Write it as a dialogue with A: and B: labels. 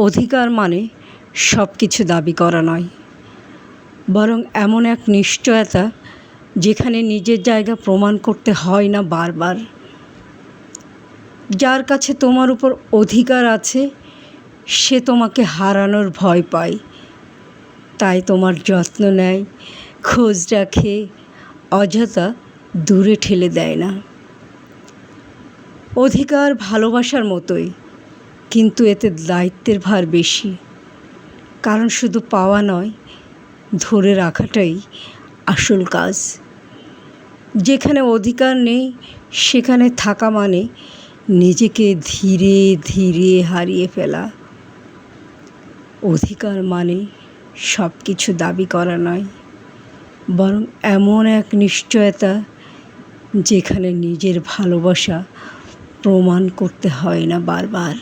A: অধিকার মানে সব কিছু দাবি করা নয়, বরং এমন এক নিশ্চয়তা যেখানে নিজের জায়গা প্রমাণ করতে হয় না বারবার। যার কাছে তোমার উপর অধিকার আছে সে তোমাকে হারানোর ভয় পায়, তাই তোমার যত্ন নেয়, খোঁজ রাখে, অযথা দূরে ঠেলে দেয় না। অধিকার ভালোবাসার মতোই, কিন্তু এতে দায়িত্বের ভার বেশি, কারণ শুধু পাওয়া নয়, ধরে রাখাটাই আসল কাজ। যেখানে অধিকার নেই সেখানে থাকা মানে নিজেকে ধীরে ধীরে হারিয়ে ফেলা। অধিকার মানে সব কিছু দাবি করা নয়, বরং এমন এক নিশ্চয়তা যেখানে নিজের ভালোবাসা প্রমাণ করতে হয় না বারবার।